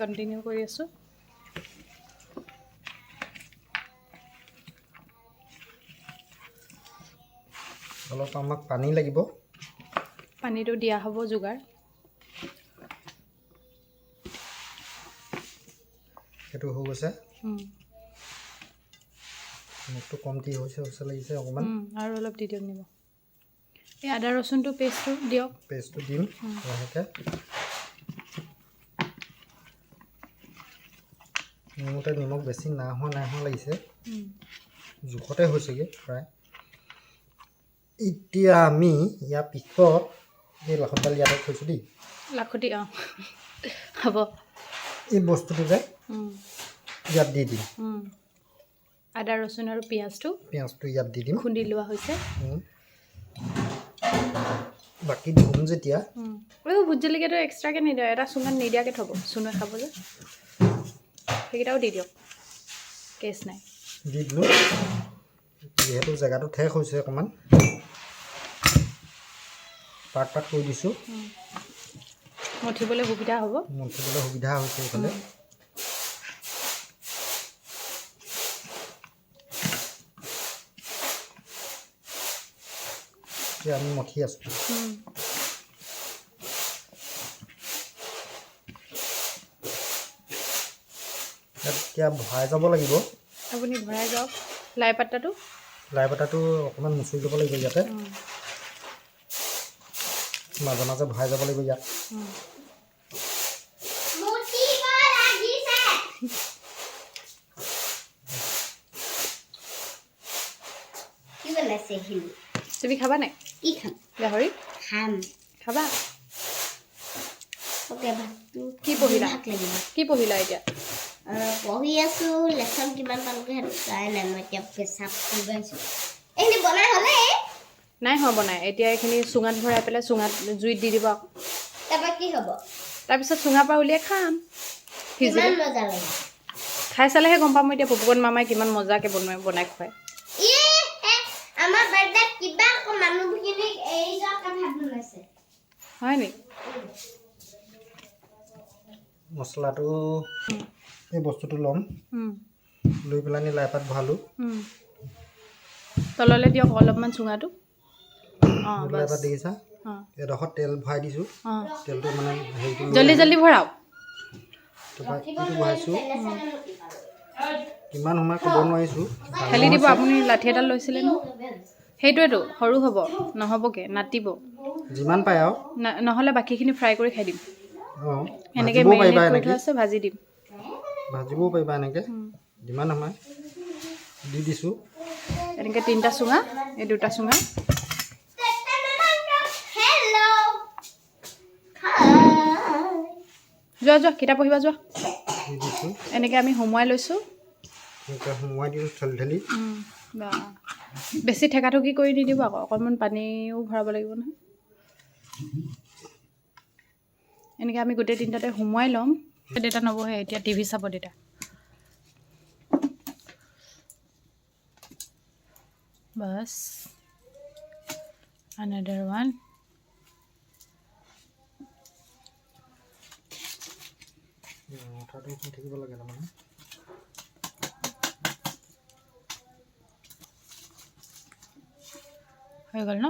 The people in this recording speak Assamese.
কণ্টিনিউ কৰি আছোঁ। অলপ আমাক পানী লাগিব, পানীটো দিয়া হ'ব যোগাৰ। সেইটো হৈ গৈছে, নিমখটো কমটি হৈছে লাগিছে অকণমান। আৰু অলপ দি দিয়ক নিমখ। এই আদা ৰচুনটো পেষ্টটো দিয়ক। পেষ্টটো দিম লাহেকৈ। মোৰ মতে নিমখ বেছি নাই হোৱা লাগিছে, জোখতে হৈছেগৈ প্ৰায়। এতিয়া আমি ইয়াৰ পিছত এই লাখতডাল ইয়াতে থৈছোঁ দেই, লাখুটি হ'ব। এই বস্তুটো যে ইয়াত দি দিম, আদা ৰচুন আৰু পিঁয়াজটো ইয়াত দি দিম, খুন্দি লোৱা হৈছে। বাকী ধুম যেতিয়া ভোট জলকীয়াটো এক্সট্ৰাকৈ নিদিয়ক, এটা চুঙাত নিদিয়াকৈ থ'ব, চুনুৱে খাব যে। সেইকেইটাও দি দিয়ক, কেছ নাই। দি দিলোঁ, যিহেতু জেগাটো ঠেক হৈছে অকণমান, পাৰ্ট কৰি দিছোঁ। মঠিবলৈ সুবিধা হ'ব, মঠিবলৈ সুবিধা হৈছে এইফালে। এতিয়া আমি মঠি আছোঁ। এতিয়া ভৰাই যাব লাগিব। আপুনি ভৰাই যাওক। লাই পাতাটো অকণমান মুচি ল'ব লাগিব ইয়াতে, মাজে মাজে ভৰাই যাব লাগিব ইয়াত। তুমি খাবা নাই? কি খাম? গাহৰি খাম। খাবা? কি পঢ়িলা? এতিয়া? পঢ়ি আছো, লেচন কিমান পালোগে সেইটো চাই নাই। মই এতিয়া পেচাব কৰিব আহিছোঁ। এইখিনি বনাই হ'লে নাই হোৱা বনাই। এতিয়া এইখিনি চুঙাত ভৰাই পেলাই চুঙাত জুইত দি দিব। তাৰপৰা কি হ'ব? তাৰপিছত চুঙাৰ পৰা উলিয়াই খাম। কিমান মজা লাগে। খাই চালেহে গম পাম এতিয়া পুপুকণ মামাই কিমান মজাকৈ বনাই খুৱায়। আমাৰ বাৰ্থডেত কিবা মানুহখিনিক এই ভাত বনাইছে। হয় নি? মছলাটো এই বস্তুটো ল'ম, লৈ পেলাই লাইপাত ভৰালোঁ। তললৈ দিয়ক অলপমান চুঙাটো। লাইপাত দেখিছা? এডোখৰ তেল ভৰাই দিছোঁ। তেলটো মানে হেৰিটো জল্দি ভৰাওক। তাৰপৰা এইটো ভৰাইছোঁ। কিমান সময় ক'ব নোৱাৰিছোঁ। ঢালি দিব। আপুনি লাঠি এডাল লৈছিলে ন? সেইটোৱেতো সৰু হ'ব, নহ'বগৈ, নাটিব। যিমান পায় আৰু নহ'লে বাকীখিনি ফ্ৰাই কৰি খাই দিম। এনেকৈ ভাজিবও পাৰিবা, মেৰিনেট কৰি এনেকৈ থোৱা আছে, ভাজি দিম। ভাজিবও পাৰিবা এনেকৈ, যিমান সময় দি দিছোঁ। এনেকৈ 3টা চুঙা, এই 2টা চুঙা। যোৱা কিতাপ পঢ়িবা যোৱা। দি দিছোঁ। এনেকৈ আমি সোমোৱাই লৈছোঁ। সোমোৱাই দিছোঁ ঠেলি। বেছি ঠেকাঠুকি কৰি নিদিব আকৌ, অকণমান পানীও ভৰাব লাগিব নহয়। এনেকৈ আমি গোটেই 3টাতে সোমোৱাই ল'ম। দেউতা নবহে এতিয়া, টিভি চাব দেউতা। Bus another one. থাকিব লাগে তাৰমানে। হৈ গ'ল ন?